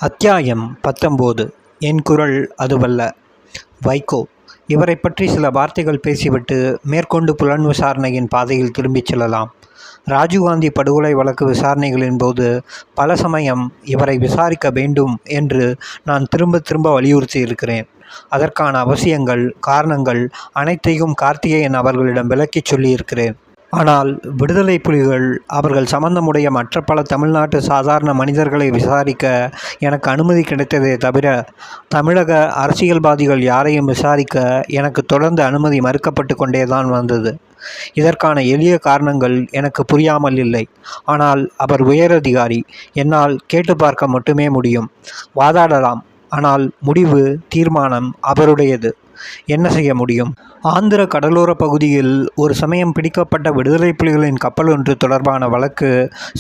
அத்தியாயம் 19. என் குரல் அதுவல்ல. வைகோ. இவரை பற்றி சில வார்த்தைகள் பேசிவிட்டு மேற்கொண்டு புலன் விசாரணையின் பாதையில் திரும்பிச் செல்லலாம். ராஜீவ்காந்தி படுகொலை வழக்கு விசாரணைகளின் போது பல சமயம் இவரை விசாரிக்க வேண்டும் என்று நான் திரும்ப திரும்ப வலியுறுத்தியிருக்கிறேன். அதற்கான அவசியங்கள், காரணங்கள் அனைத்தையும் கார்த்திகேயன் அவர்களிடம் விளக்கிச் சொல்லியிருக்கிறேன். ஆனால் விடுதலை புலிகள் அவர்கள் சம்பந்தமுடைய மற்ற பல தமிழ்நாட்டு சாதாரண மனிதர்களை விசாரிக்க எனக்கு அனுமதி கிடைத்ததே தவிர தமிழக அரசியல்வாதிகள் யாரையும் விசாரிக்க எனக்கு தொடர்ந்து அனுமதி மறுக்கப்பட்டு கொண்டேதான் வந்தது. இதற்கான எளிய காரணங்கள் எனக்கு புரியாமல் இல்லை. ஆனால் அவர் உயரதிகாரி. என்னால் கேட்டு பார்க்க மட்டுமே முடியும். வாதாடலாம். ஆனால் முடிவு, தீர்மானம் அவருடையது. என்ன செய்ய முடியும்? ஆந்திர கடலோர பகுதியில் ஒரு சமயம் பிடிக்கப்பட்ட விடுதலை புலிகளின் கப்பல் ஒன்று தொடர்பான வழக்கு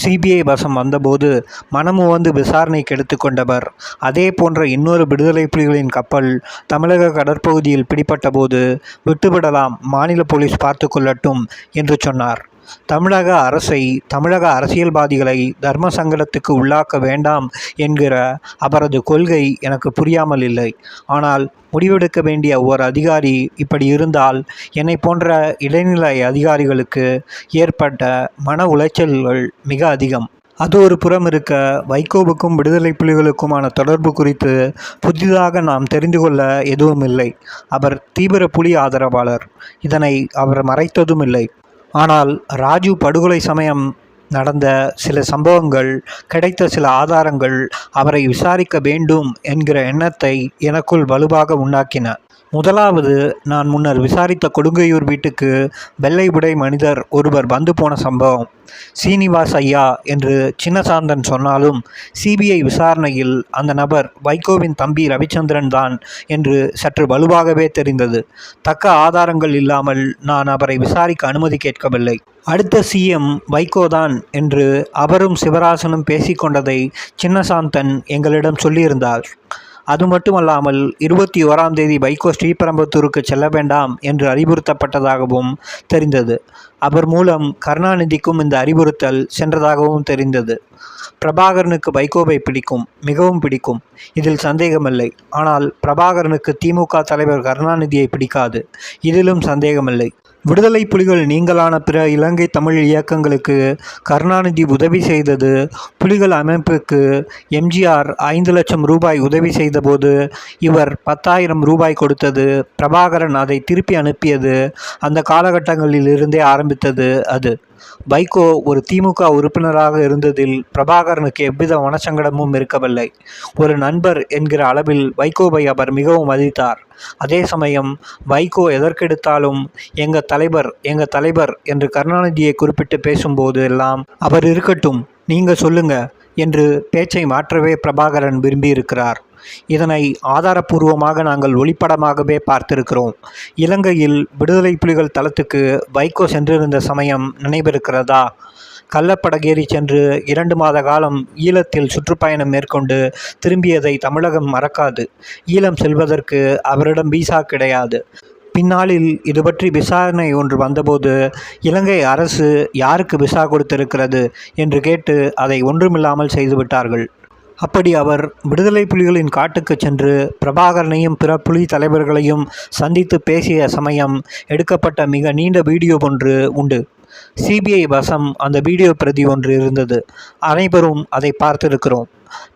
சிபிஐ வசம் வந்தபோது மனமுவந்து விசாரணைக்கு எடுத்துக்கொண்டவர் அதே போன்ற இன்னொரு விடுதலை புலிகளின் கப்பல் தமிழக கடற்பகுதியில் பிடிப்பட்ட போது விட்டுவிடலாம், மாநில போலீஸ் பார்த்து கொள்ளட்டும் என்று சொன்னார். தமிழக அரசை, தமிழக அரசியல்வாதிகளை தர்ம சங்கடத்துக்கு உள்ளாக்க வேண்டாம் என்கிற அவரது கொள்கை எனக்கு புரியாமல் இல்லை. ஆனால் முடிவெடுக்க வேண்டிய ஒரு அதிகாரி இப்படி இருந்தால் என்னை போன்ற இடைநிலை அதிகாரிகளுக்கு ஏற்பட்ட மன உளைச்சல்கள் மிக அதிகம். அது ஒரு புறம் இருக்க, வைகோவுக்கும் விடுதலை புலிகளுக்குமான தொடர்பு குறித்து புதிதாக நாம் தெரிந்து கொள்ள எதுவும் இல்லை. அவர் தீவிர புலி ஆதரவாளர். இதனை அவர் மறைத்ததும் இல்லை. ஆனால் ராஜீவ் படுகொலை சமயம் நடந்த சில சம்பவங்கள், கிடைத்த சில ஆதாரங்கள் அவரை விசாரிக்க வேண்டும் என்கிற எண்ணத்தை எனக்குள் வலுவாக உண்டாக்கின. முதலாவது, நான் முன்னர் விசாரித்த கொடுங்கையூர் வீட்டுக்கு வெள்ளை உடை மனிதர் ஒருவர் வந்து போன சம்பவம். சீனிவாஸ் ஐயா என்று சின்னசாந்தன் சொன்னாலும் சிபிஐ விசாரணையில் அந்த நபர் வைகோவின் தம்பி ரவிச்சந்திரன் தான் என்று சற்று வலுவாகவே தெரிந்தது. தக்க ஆதாரங்கள் இல்லாமல் நான் அவரை விசாரிக்க அனுமதி கேட்கவில்லை. அடுத்த சிஎம் வைகோதான் என்று அவரும் சிவராசனும் பேசிக்கொண்டதை சின்னசாந்தன் எங்களிடம் சொல்லியிருந்தார். அது மட்டுமல்லாமல் 21ஆம் தேதி வைகோ ஸ்ரீபெரும்புதூருக்கு செல்ல வேண்டாம் என்று அறிவுறுத்தப்பட்டதாகவும் தெரிந்தது. அவர் மூலம் கருணாநிதிக்கும் இந்த அறிவுறுத்தல் சென்றதாகவும் தெரிந்தது. பிரபாகரனுக்கு வைகோவை பிடிக்கும், மிகவும் பிடிக்கும், இதில் சந்தேகமில்லை. ஆனால் பிரபாகரனுக்கு திமுக தலைவர் கருணாநிதியை பிடிக்காது, இதிலும் சந்தேகமில்லை. விடுதலை புலிகள் நீங்களான பிற இலங்கை தமிழ் இயக்கங்களுக்கு கருணாநிதி உதவி செய்தது, புலிகள் அமைப்புக்கு எம்ஜிஆர் 5 லட்சம் ரூபாய் உதவி செய்தபோது இவர் 10,000 ரூபாய் கொடுத்தது, பிரபாகரன் அதை திருப்பி அனுப்பியது, அந்த காலகட்டங்களில் இருந்தே ஆரம்பித்தது அது. வைகோ ஒரு திமுக உறுப்பினராக இருந்ததில் பிரபாகரனுக்கு எவ்வித மனசங்கடமும் இருக்கவில்லை. ஒரு நண்பர் என்கிற அளவில் வைகோவை அவர் மிகவும் மதித்தார். அதே சமயம் வைகோ எதற்கெடுத்தாலும் எங்க தலைவர் என்று கருணாநிதியை குறிப்பிட்டு பேசும்போது எல்லாம் அவர் இருக்கட்டும், நீங்க சொல்லுங்க என்று பேச்சை மாற்றவே பிரபாகரன் விரும்பியிருக்கிறார். இதனை ஆதாரபூர்வமாக நாங்கள் ஒளிப்படமாகவே பார்த்திருக்கிறோம். இலங்கையில் விடுதலை புலிகள் தளத்துக்கு வைகோ சென்றிருந்த சமயம் நினைவிருக்கிறதா? கள்ளப்படகேறி சென்று 2 மாத காலம் ஈழத்தில் சுற்றுப்பயணம் மேற்கொண்டு திரும்பியதை தமிழகம் மறக்காது. ஈழம் செல்வதற்கு அவரிடம் விசா கிடையாது. பின்னாளில் இது பற்றி விசாரணை ஒன்று வந்தபோது இலங்கை அரசு யாருக்கு விசா கொடுத்திருக்கிறது என்று கேட்டு அதை ஒன்றுமில்லாமல் செய்துவிட்டார்கள். அப்படி அவர் விடுதலை புலிகளின் காட்டுக்கு சென்று பிரபாகரனையும் பிற புலி தலைவர்களையும் சந்தித்து பேசிய சமயம் எடுக்கப்பட்ட மிக நீண்ட வீடியோ ஒன்று உண்டு. சிபிஐ வசம் அந்த வீடியோ பிரதி ஒன்று இருந்தது. அனைவரும் அதை பார்த்திருக்கிறோம்.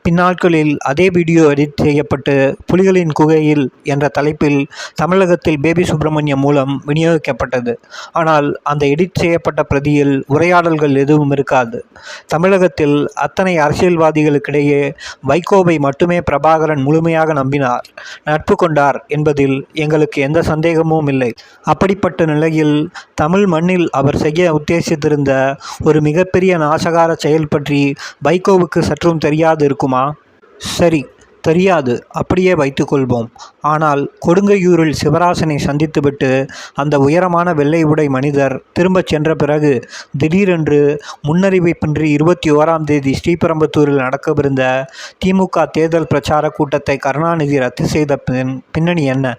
பின்னாட்களில் அதே வீடியோ எடிட் செய்யப்பட்டு புலிகளின் குகையில் என்ற தலைப்பில் தமிழகத்தில் பேபி சுப்பிரமணியம் மூலம் விநியோகிக்கப்பட்டது. ஆனால் அந்த எடிட் செய்யப்பட்ட பிரதியில் உரையாடல்கள் எதுவும் இருக்காது. தமிழகத்தில் அத்தனை அரசியல்வாதிகளுக்கிடையே வைகோவை மட்டுமே பிரபாகரன் முழுமையாக நம்பினார், நட்பு கொண்டார் என்பதில் எங்களுக்கு எந்த சந்தேகமும் இல்லை. அப்படிப்பட்ட நிலையில் தமிழ் மண்ணில் அவர் செய்ய உத்தேசித்திருந்த ஒரு மிகப்பெரிய நாசகார செயல் பற்றி வைகோவுக்கு சற்றும் தெரியாது இருக்குமா? சரி, தெரியாது, அப்படியே வைத்துக்கொள்வோம். ஆனால் கொடுங்கையூரில் சிவராசனை சந்தித்துவிட்டு அந்த உயரமான வெள்ளை உடை மனிதர் திரும்பச் சென்ற பிறகு திடீரென்று முன்னறிவிப்பின்றி 21ஆம் தேதி ஸ்ரீபெரும்புதூரில் நடக்கவிருந்த திமுக தேர்தல் பிரச்சார கூட்டத்தை கருணாநிதி ரத்து செய்த பின்னணி என்ன?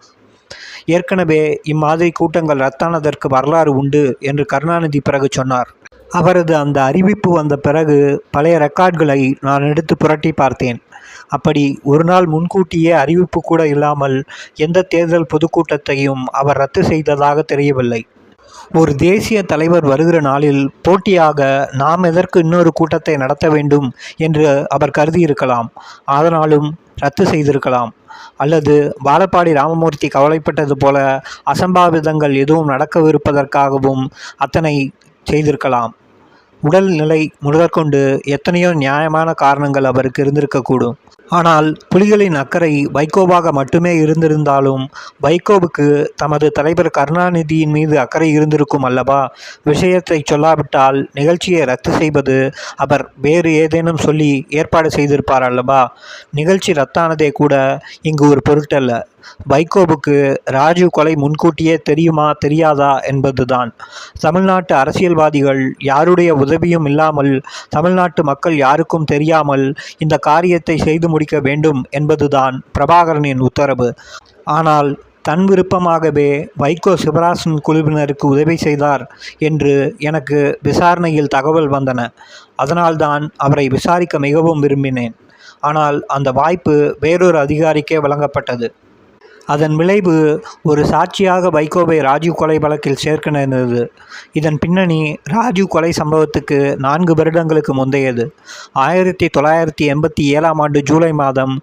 ஏற்கனவே இம்மாதிரி கூட்டங்கள் ரத்தானதற்கு வரலாறு உண்டு என்று கருணாநிதி பிறகு சொன்னார். அவரது அந்த அறிவிப்பு வந்த பிறகு பழைய ரெக்கார்ட்களை நான் எடுத்து புரட்டி பார்த்தேன். அப்படி ஒரு நாள் முன்கூட்டியே அறிவிப்பு கூட இல்லாமல் எந்த தேர்தல் பொதுக்கூட்டத்தையும் அவர் ரத்து செய்ததாக தெரியவில்லை. ஒரு தேசிய தலைவர் வருகிற நாளில் போட்டியாக நாம் எதற்கு இன்னொரு கூட்டத்தை நடத்த வேண்டும் என்று அவர் கருதியிருக்கலாம். அதனாலும் ரத்து செய்திருக்கலாம். அல்லது வாழப்பாடி ராமமூர்த்தி கவலைப்பட்டது போல அசம்பாவிதங்கள் எதுவும் நடக்கவிருப்பதற்காகவும் அத்தனை செய்திருக்கலாம். உடல்நிலை முதற்கொண்டு எத்தனையோ நியாயமான காரணங்கள் அவருக்கு இருந்திருக்கக்கூடும். ஆனால் புலிகளின் அக்கறை வைகோவாக மட்டுமே இருந்திருந்தாலும் வைகோவுக்கு தமது தலைவர் கருணாநிதியின் மீது அக்கறை இருந்திருக்கும் அல்லவா? விஷயத்தை சொல்லாவிட்டால் நிகழ்ச்சியை ரத்து செய்வது அவர் வேறு ஏதேனும் சொல்லி ஏற்பாடு செய்திருப்பார் அல்லவா? நிகழ்ச்சி ரத்தானதே கூட இங்கு ஒரு பொருட்டல்ல. வைகோவுக்கு ராஜீவ் கொலை முன்கூட்டியே தெரியுமா தெரியாதா என்பதுதான். தமிழ்நாட்டு அரசியல்வாதிகள் யாருடைய உதவியும் இல்லாமல், தமிழ்நாட்டு மக்கள் யாருக்கும் தெரியாமல் இந்த காரியத்தை செய்து முடிக்க வேண்டும் என்பதுதான் பிரபாகரனின் உத்தரவு. ஆனால் தன் விருப்பமாகவே வைகோ சிவராசன் குழுவினருக்கு உதவி செய்தார் என்று எனக்கு விசாரணையில் தகவல் வந்தன. அதனால்தான் அவரை விசாரிக்க மிகவும் விரும்பினேன். ஆனால் அந்த வாய்ப்பு வேறொரு அதிகாரிக்கே வழங்கப்பட்டது. அதன் விளைவு ஒரு சாட்சியாக வைகோவை ராஜீவ் கொலை வழக்கில் சேர்க்க நேர்ந்தது. இதன் பின்னணி ராஜீவ் கொலை சம்பவத்துக்கு 4 வருடங்களுக்கு முந்தையது. 1987 ஜூலை மாதம்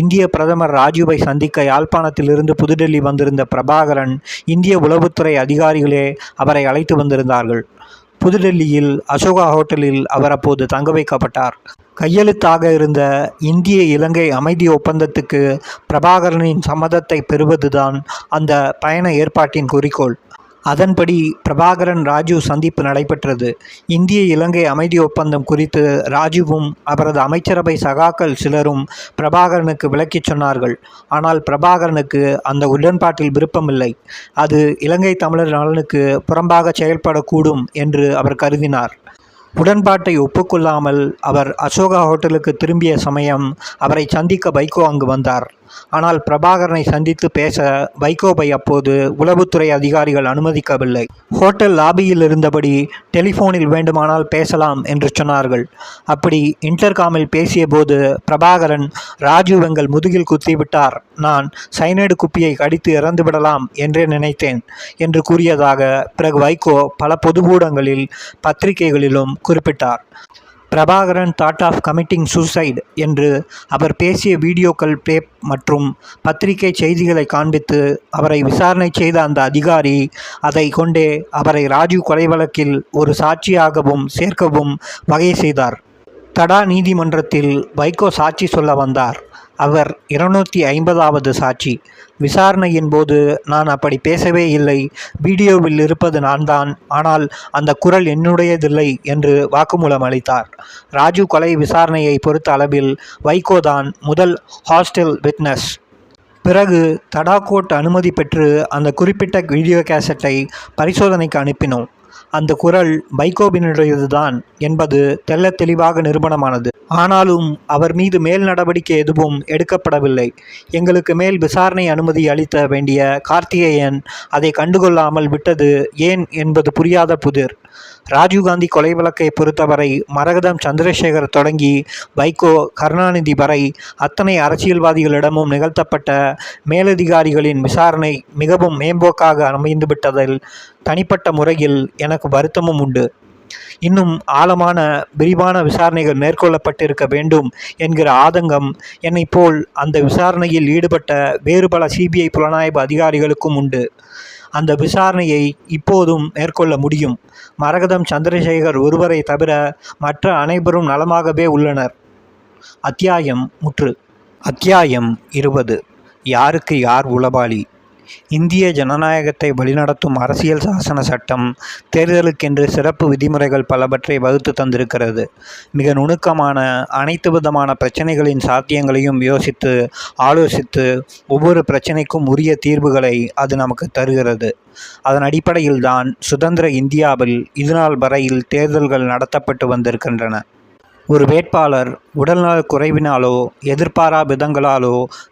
இந்திய பிரதமர் ராஜீவை சந்திக்க யாழ்ப்பாணத்திலிருந்து புதுடெல்லி வந்திருந்த பிரபாகரன், இந்திய உளவுத்துறை அதிகாரிகளே அவரை அழைத்து வந்திருந்தார்கள். புதுடெல்லியில் அசோகா ஹோட்டலில் அவர் அப்போது தங்க வைக்கப்பட்டார். கையெழுத்தாக இருந்த இந்திய இலங்கை அமைதி ஒப்பந்தத்துக்கு பிரபாகரனின் சம்மதத்தை பெறுவதுதான் அந்த பயண ஏற்பாட்டின் குறிக்கோள். அதன்படி பிரபாகரன் ராஜீவ் சந்திப்பு நடைபெற்றது. இந்திய இலங்கை அமைதி ஒப்பந்தம் குறித்து ராஜீவும் அவரது அமைச்சரவை சகாக்கள் சிலரும் பிரபாகரனுக்கு விளக்கிச் சொன்னார்கள். ஆனால் பிரபாகரனுக்கு அந்த உடன்பாட்டில் விருப்பமில்லை. அது இலங்கை தமிழர் நலனுக்கு புறம்பாக செயல்படக்கூடும் என்று அவர் கருதினார். உடன்பாட்டை ஒப்புக்கொள்ளாமல் அவர் அசோகா ஹோட்டலுக்கு திரும்பிய சமயம் அவரை சந்திக்க வைகோ அங்கு வந்தார். ஆனால் பிரபாகரனை சந்தித்து பேச வைகோவை அப்போது உளவுத்துறை அதிகாரிகள் அனுமதிக்கவில்லை. ஹோட்டல் லாபியில் இருந்தபடி டெலிஃபோனில் வேண்டுமானால் பேசலாம் என்று சொன்னார்கள். அப்படி இன்டர்காமில் பேசிய போது பிரபாகரன், ராஜீவ் எங்கள் முதுகில் குத்திவிட்டார், நான் சைனைடு குப்பியை கடித்து இறந்து விடலாம் என்றே நினைத்தேன் என்று கூறியதாக பிறகு வைகோ பல பொதுக்கூடங்களில் பத்திரிகைகளிலும் குறிப்பிட்டார். Prabhakaran thought of committing suicide என்று அவர் பேசிய வீடியோக்கள் டேப் மற்றும் பத்திரிகை செய்திகளை காண்பித்து அவரை விசாரணை செய்த அந்த அதிகாரி அதை கொண்டே அவரை ராஜீவ் கொலை வழக்கில் ஒரு சாட்சியாகவும் சேர்க்கவும் வகை செய்தார். தடா நீதிமன்றத்தில் வைகோ சாட்சி சொல்ல வந்தார். அவர் 250வது சாட்சி. விசாரணையின் போது நான் அப்படி பேசவே இல்லை, வீடியோவில் இருப்பது நான்தான், ஆனால் அந்த குரல் என்னுடையதில்லை என்று வாக்குமூலம் அளித்தார். ராஜீவ் கொலை விசாரணையை பொறுத்த அளவில் வைகோதான் முதல் ஹாஸ்டல் விட்னஸ். பிறகு தடா கோர்ட் அனுமதி பெற்று அந்த குறிப்பிட்ட வீடியோ கேசட்டை பரிசோதனைக்கு அனுப்பினோம். அந்த குரல் வைகோவினுடையதுதான் என்பது தெள்ள தெளிவாக நிரூபணமானது. ஆனாலும் அவர் மீது மேல் நடவடிக்கை எதுவும் எடுக்கப்படவில்லை. எங்களுக்கு மேல் விசாரணை அனுமதி அளித்த வேண்டிய கார்த்திகேயன் அதை கண்டுகொள்ளாமல் விட்டது ஏன் என்பது புரியாத புதிர். ராஜீவ்காந்தி கொலை வழக்கை பொறுத்தவரை மரகதம் சந்திரசேகர் தொடங்கி வைகோ, கருணாநிதி வரை அத்தனை அரசியல்வாதிகளிடமும் நிகழ்த்தப்பட்ட மேலதிகாரிகளின் விசாரணை மிகவும் மேம்போக்காக அமைந்துவிட்டதில் தனிப்பட்ட முறையில் எனக்கு வருத்தமும் உண்டு. இன்னும் ஆழமான விரிவான விசாரணைகள் மேற்கொள்ளப்பட்டிருக்க வேண்டும் என்கிற ஆதங்கம் என்னை போல் அந்த விசாரணையில் ஈடுபட்ட வேறு பல சிபிஐ புலனாய்வு அதிகாரிகளுக்கும் உண்டு. அந்த விசாரணையை இப்போதும் மேற்கொள்ள முடியும். மரகதம் சந்திரசேகர் ஒருவரை தவிர மற்ற அனைவரும் நலமாகவே உள்ளனர். அத்தியாயம் முற்று. அத்தியாயம் 20. யாருக்கு யார் உளவாளி? இந்திய ஜனநாயகத்தை வழிநடத்தும் அரசியல் சாசன சட்டம் தேர்தலுக்கென்று சிறப்பு விதிமுறைகள் பலவற்றை வகுத்து தந்திருக்கிறது. மிக நுணுக்கமான அனைத்து விதமான பிரச்சனைகளின் சாத்தியங்களையும் யோசித்து ஆலோசித்து ஒவ்வொரு பிரச்சனைக்கும் உரிய தீர்வுகளை அது நமக்கு தருகிறது. அதன் அடிப்படையில்தான் சுதந்திர இந்தியாவில் இதுநாள் வரையில் தேர்தல்கள் நடத்தப்பட்டு வந்திருக்கின்றன. ஒரு வேட்பாளர் உடல்நலக் குறைவினாலோ எதிர்பாரா விதங்களாலோ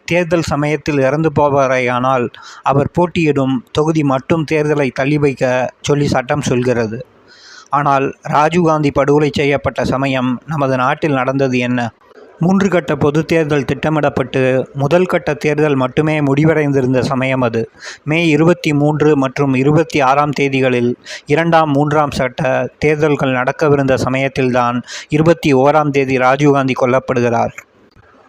தேர்தல் சமயத்தில் இறந்து போவாரேயானால் அவர் போட்டியிடும் தொகுதி மட்டும் தேர்தலை தள்ளி வைக்க சொல்லி சட்டம் சொல்கிறது. ஆனால் ராஜீவ்காந்தி படுகொலை செய்யப்பட்ட சமயம் நமது நாட்டில் நடந்தது என்ன? 3 கட்ட பொதுத் தேர்தல் திட்டமிடப்பட்டு முதல் கட்ட தேர்தல் மட்டுமே முடிவடைந்திருந்த சமயம் அது. மே 23 மற்றும் 26ஆம் தேதிகளில் 2ஆம் 3ஆம் கட்ட தேர்தல்கள் நடக்கவிருந்த சமயத்தில்தான் 21ஆம் தேதி ராஜீவ்காந்தி கொல்லப்படுகிறார்.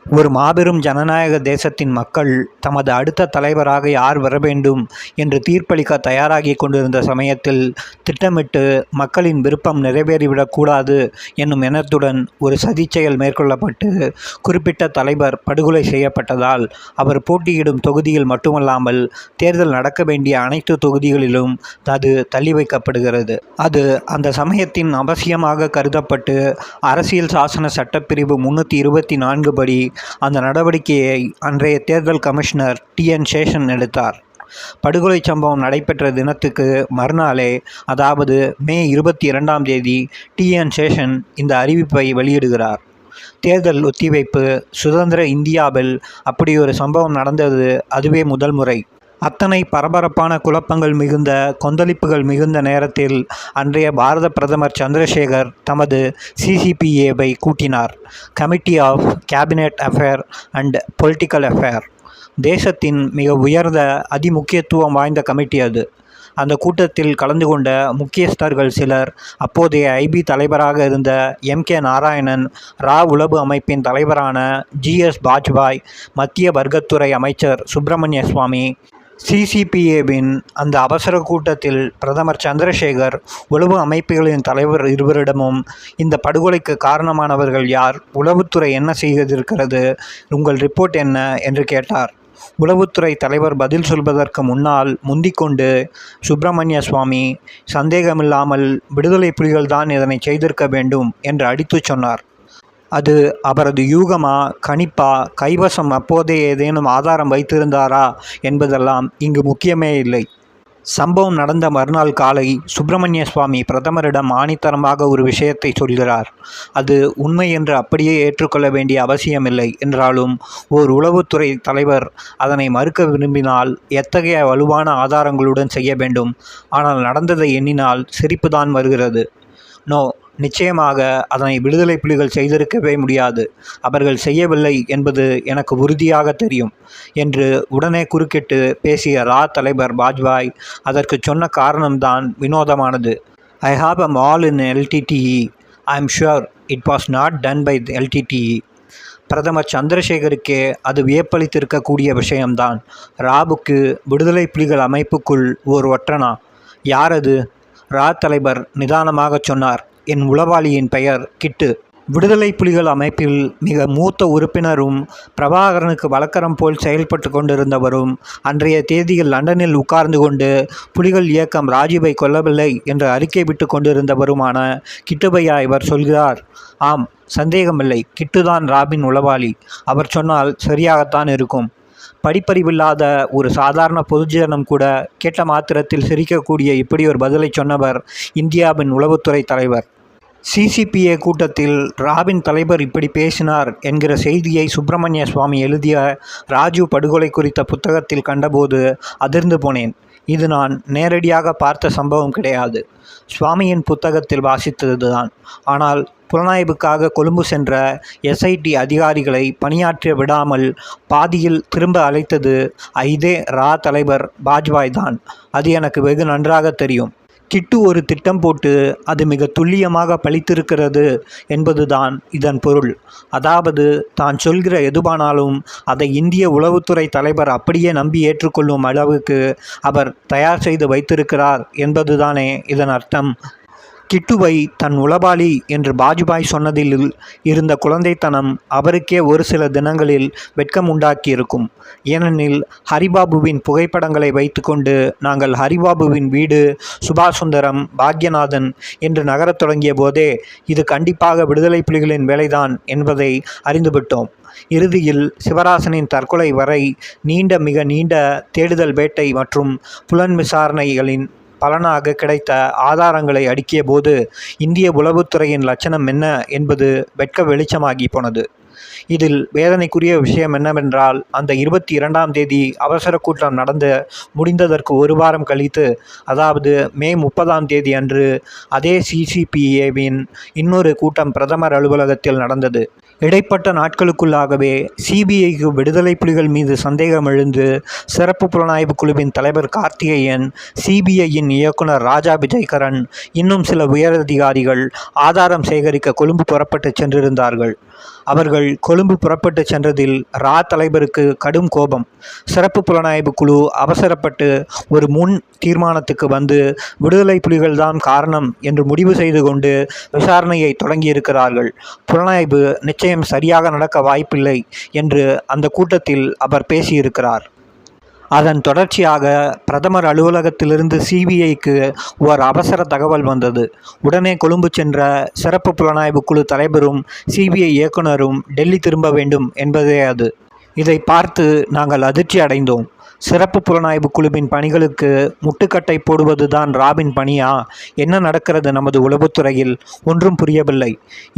ஒரு மாபெரும் ஜனநாயக தேசத்தின் மக்கள் தமது அடுத்த தலைவராக யார் வர வேண்டும் என்று தீர்ப்பளிக்க தயாராகி கொண்டிருந்த சமயத்தில் திட்டமிட்டு மக்களின் விருப்பம் நிறைவேறிவிடக்கூடாது என்னும் எண்ணத்துடன் ஒரு சதிச்செயல் மேற்கொள்ளப்பட்டு குறிப்பிட்ட தலைவர் படுகொலை செய்யப்பட்டதால் அவர் போட்டியிடும் தொகுதியில் மட்டுமல்லாமல் தேர்தல் நடக்க வேண்டிய அனைத்து தொகுதிகளிலும் அது தள்ளி வைக்கப்படுகிறது. அது அந்த சமயத்தின் அவசியமாக கருதப்பட்டு அரசியல் சாசன சட்டப்பிரிவு 324 படி அந்த நடவடிக்கையை அன்றைய தேர்தல் கமிஷனர் TN சேஷன் எடுத்தார். படுகொலை சம்பவம் நடைபெற்ற தினத்துக்கு மறுநாளே, அதாவது மே 22ஆம் தேதி TN சேஷன் இந்த அறிவிப்பை வெளியிடுகிறார். தேர்தல் ஒத்திவைப்பு. சுதந்திர இந்தியாவில் அப்படி ஒரு சம்பவம் நடந்தது அதுவே முதல் முறை. அத்தனை பரபரப்பான குழப்பங்கள் மிகுந்த கொந்தளிப்புகள் மிகுந்த நேரத்தில் அன்றைய பாரத பிரதமர் சந்திரசேகர் தமது CCPAவை கூட்டினார். Committee of cabinet affair and political affair. தேசத்தின் மிக உயர்ந்த அதிமுக்கியத்துவம் வாய்ந்த கமிட்டி அது. அந்த கூட்டத்தில் கலந்து கொண்ட முக்கியஸ்தர்கள் சிலர் அப்போதைய IB தலைவராக இருந்த MK நாராயணன், உளவு அமைப்பின் தலைவரான GS பாஜ்பாய், மத்திய வர்க்கத்துறை அமைச்சர் சுப்பிரமணிய சுவாமி. CCPAவின் அந்த அவசர கூட்டத்தில் பிரதமர் சந்திரசேகர் உளவு அமைப்புகளின் தலைவர் இருவரிடமும் இந்த படுகொலைக்கு காரணமானவர்கள் யார், உளவுத்துறை என்ன செய்திருக்கிறது, உங்கள் ரிப்போர்ட் என்ன என்று கேட்டார். உளவுத்துறை தலைவர் பதில் சொல்வதற்கு முன்னால் முந்திக்கொண்டு சுப்பிரமணிய சுவாமி, சந்தேகமில்லாமல் விடுதலை புலிகள்தான் இதனை செய்திருக்க வேண்டும் என்று அடித்து சொன்னார். அது அவரது யூகமா, கணிப்பா, கைவசம் அப்போதே ஏதேனும் ஆதாரம் வைத்திருந்தாரா என்பதெல்லாம் இங்கு முக்கியமே இல்லை. சம்பவம் நடந்த மறுநாள் காலை சுப்பிரமணிய சுவாமி பிரதமரிடம் ஆணித்தரமாக ஒரு விஷயத்தை சொல்கிறார். அது உண்மை என்று அப்படியே ஏற்றுக்கொள்ள வேண்டிய அவசியமில்லை என்றாலும் ஓர் உளவுத்துறை தலைவர் அதனை மறுக்க விரும்பினால் எத்தகைய வலுவான ஆதாரங்களுடன் செய்ய வேண்டும். ஆனால் நடந்ததை எண்ணினால் சிரிப்புதான் வருகிறது. நோ, நிச்சயமாக அதனை விடுதலை புலிகள் செய்திருக்கவே முடியாது. அவர்கள் செய்யவில்லை என்பது எனக்கு உறுதியாக தெரியும் என்று உடனே குறுக்கிட்டு பேசிய தலைவர் பாஜ்பாய் அதற்கு சொன்ன காரணம்தான் வினோதமானது. I have a mole in LTTE. I am sure it was not done by LTTE. பிரதமர் சந்திரசேகருக்கே அது வியப்பளித்திருக்கக்கூடிய விஷயம்தான். ராவுக்கு விடுதலை புலிகள் அமைப்புக்குள் ஓர் ஒற்றனா? யார் அது? தலைவர் நிதானமாக சொன்னார். என் உளவாளியின் பெயர் கிட்டு. விடுதலை புலிகள் அமைப்பில் மிக மூத்த உறுப்பினரும் பிரபாகரனுக்கு வழக்கரம் போல் செயல்பட்டு கொண்டிருந்தவரும் அன்றைய தேதியில் லண்டனில் உட்கார்ந்து கொண்டு புலிகள் இயக்கம் ராஜீவை கொல்லவில்லை என்று அறிக்கை விட்டு கொண்டிருந்தவருமான கிட்டுபையா இவர் சொல்கிறார். ஆம், சந்தேகமில்லை, கிட்டுதான் ராபின் உளவாளி. அவர் சொன்னால் சரியாகத்தான் இருக்கும். படிப்பறிவில்லாத ஒரு சாதாரண பொதுஜனம் கூட கேட்ட மாத்திரத்தில் சிரிக்கக்கூடிய இப்படி ஒரு பதிலை சொன்னவர் இந்தியாவின் உளவுத்துறை தலைவர். CCPA கூட்டத்தில் ராபின் தலைவர் இப்படி பேசினார் என்கிற செய்தியை சுப்பிரமணிய சுவாமி எழுதிய ராஜீவ் படுகொலை குறித்த புத்தகத்தில் கண்டபோது அதிர்ந்து போனேன். இது நான் நேரடியாக பார்த்த சம்பவம் கிடையாது. சுவாமியின் புத்தகத்தில் வாசித்ததுதான். ஆனால் புலனாய்வுக்காக கொழும்பு சென்ற SIT அதிகாரிகளை பணியாற்ற விடாமல் பாதியில் திரும்ப அழைத்தது இதே தலைவர் பாஜ்பாய் தான். அது எனக்கு வெகு நன்றாக தெரியும். கிட்டு ஒரு திட்டம் போட்டு அது மிக துல்லியமாக பழித்திருக்கிறது என்பதுதான் இதன் பொருள். அதாவது தான் சொல்கிற எதுவானாலும் அதை இந்திய உளவுத்துறை தலைவர் அப்படியே நம்பி ஏற்றுக்கொள்ளும் அளவுக்கு அவர் தயார் செய்து வைத்திருக்கிறார் என்பதுதானே இதன் அர்த்தம். கிட்டுவை தன் உளவாளி என்று பாஜ்பாய் சொன்னதில் இருந்த குழந்தைத்தனம் அவருக்கே ஒரு சில தினங்களில் வெட்கம் உண்டாக்கியிருக்கும். ஏனெனில் ஹரிபாபுவின் புகைப்படங்களை வைத்துக்கொண்டு நாங்கள் ஹரிபாபுவின் வீடு, சுபாஷ் சுந்தரம், பாக்யநாதன் என்று நகரத் தொடங்கிய போதே இது கண்டிப்பாக விடுதலை புலிகளின் வேலைதான் என்பதை அறிந்துவிட்டோம். இறுதியில் சிவராசனின் தற்கொலை வரை மிக நீண்ட தேடுதல் வேட்டை மற்றும் புலன் விசாரணைகளின் பலனாக கிடைத்த ஆதாரங்களை அடுக்கிய போது இந்திய உளவுத்துறையின் லட்சணம் என்ன என்பது வெட்க வெளிச்சமாகி போனது. இதில் வேதனைக்குரிய விஷயம் என்னவென்றால், அந்த 22ஆம் தேதி அவசர கூட்டம் முடிந்ததற்கு ஒரு வாரம் கழித்து, அதாவது மே 30ஆம் தேதி அன்று அதே CCPAவின் இன்னொரு கூட்டம் பிரதமர் அலுவலகத்தில் நடந்தது. இடைப்பட்ட நாட்களுக்குள்ளாகவே சிபிஐக்கு விடுதலை புலிகள் மீது சந்தேகம் எழுந்து சிறப்பு புலனாய்வு குழுவின் தலைவர் கார்த்திகேயன், சிபிஐயின் இயக்குனர் ராஜா விஜய்கரன், இன்னும் சில உயரதிகாரிகள் ஆதாரம் சேகரிக்க கொழும்பு புறப்பட்டு சென்றிருந்தார்கள். அவர்கள் கொழும்பு புறப்பட்டு சென்றதில் ரா தலைவருக்கு கடும் கோபம். சிறப்பு புலனாய்வு குழு அவசரப்பட்டு ஒரு முன் தீர்மானத்துக்கு வந்து விடுதலை புலிகள்தான் காரணம் என்று முடிவு செய்து கொண்டு விசாரணையை தொடங்கியிருக்கிறார்கள். புலனாய்வு நிச்சயம் சரியாக நடக்க வாய்ப்பில்லை என்று அந்த கூட்டத்தில் அவர் பேசியிருக்கிறார். அதன் தொடர்ச்சியாக பிரதமர் அலுவலகத்திலிருந்து சிபிஐக்கு ஓர் அவசர தகவல் வந்தது. உடனே கொழும்பு சென்ற சிறப்பு புலனாய்வு குழு தலைவரும் சிபிஐ இயக்குனரும் டெல்லி திரும்ப வேண்டும் என்பதே அது. இதை பார்த்து நாங்கள் அதிர்ச்சி அடைந்தோம். சிறப்பு புலனாய்வு குழுவின் பணிகளுக்கு முட்டுக்கட்டை போடுவதுதான் ராபின் பணியா? என்ன நடக்கிறது நமது உளவுத்துறையில்? ஒன்றும் புரியவில்லை.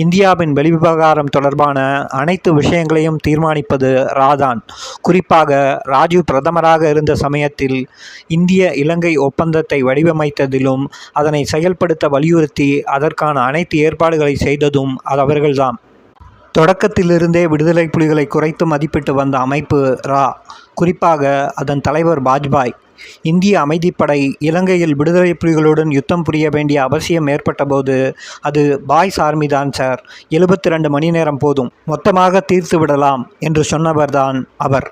இந்தியாவின் வெளிவிவகாரம் தொடர்பான அனைத்து விஷயங்களையும் தீர்மானிப்பது ராதான். குறிப்பாக ராஜீவ் பிரதமராக இருந்த சமயத்தில் இந்திய இலங்கை ஒப்பந்தத்தை வடிவமைத்ததிலும் அதனை செயல்படுத்த வலியுறுத்தி அதற்கான அனைத்து ஏற்பாடுகளை செய்ததும் அவர்கள்தான். தொடக்கத்திலிருந்தே விடுதலை புலிகளை குறைத்து மதிப்பிட்டு வந்த அமைப்பு ரா. குறிப்பாக அதன் தலைவர் வாஜ்பாய். இந்திய அமைதிப்படை இலங்கையில் விடுதலை புலிகளுடன் யுத்தம் புரிய வேண்டிய அவசியம் ஏற்பட்டபோது அது பாய்ஸ் ஆர்மி தான் சார், 72 மணி நேரம் போதும், மொத்தமாக தீர்த்து விடலாம் என்று சொன்னவர்தான் அவர்.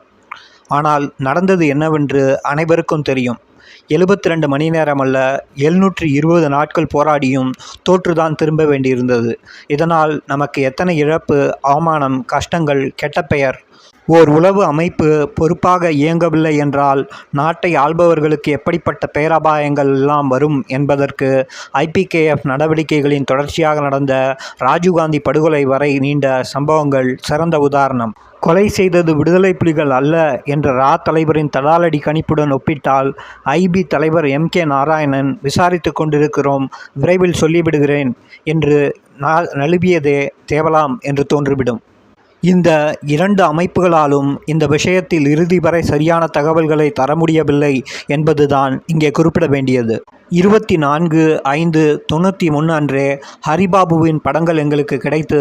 ஆனால் நடந்தது என்னவென்று அனைவருக்கும் தெரியும். 72 மணி நேரம் அல்ல, 720 நாட்கள் போராடியும் தோற்றுதான் திரும்ப வேண்டியிருந்தது. இதனால் நமக்கு எத்தனை இழப்பு, அவமானம், கஷ்டங்கள், கெட்ட பெயர். ஓர் உளவு அமைப்பு பொறுப்பாக இயங்கவில்லை என்றால் நாட்டை ஆள்பவர்களுக்கு எப்படிப்பட்ட பேரபாயங்கள் எல்லாம் வரும் என்பதற்கு ஐபிகேஎஃப் நடவடிக்கைகளின் தொடர்ச்சியாக நடந்த ராஜீவ்காந்தி படுகொலை வரை நீண்ட சம்பவங்கள் சிறந்த உதாரணம். கொலை செய்தது விடுதலை புலிகள் அல்ல என்ற ரா தலைவரின் தடாலடி கணிப்புடன் ஒப்பிட்டால் ஐபி தலைவர் MK நாராயணன் விசாரித்து கொண்டிருக்கிறோம், விரைவில் சொல்லிவிடுகிறேன் என்று நழுவியதே தேவலாம் என்று தோன்றிவிடும். இந்த இரண்டு அமைப்புகளாலும் இந்த விஷயத்தில் இறுதி வரை சரியான தகவல்களை தர முடியவில்லை என்பதுதான் இங்கே குறிப்பிட வேண்டியது. 24/5/93 அன்றே ஹரிபாபுவின் படங்கள் எங்களுக்கு கிடைத்து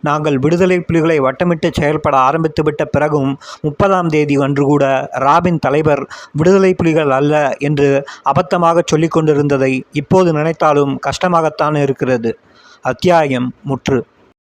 நாங்கள் விடுதலை புலிகளை வட்டமிட்டு செயல்பட ஆரம்பித்துவிட்ட பிறகும் 30ஆம் தேதி அன்று கூட ராபின் தலைவர் விடுதலை புலிகள் அல்ல என்று அபத்தமாக சொல்லிக் கொண்டிருந்ததை இப்போது நினைத்தாலும் கஷ்டமாகத்தான் இருக்கிறது. அத்தியாயம் முற்று.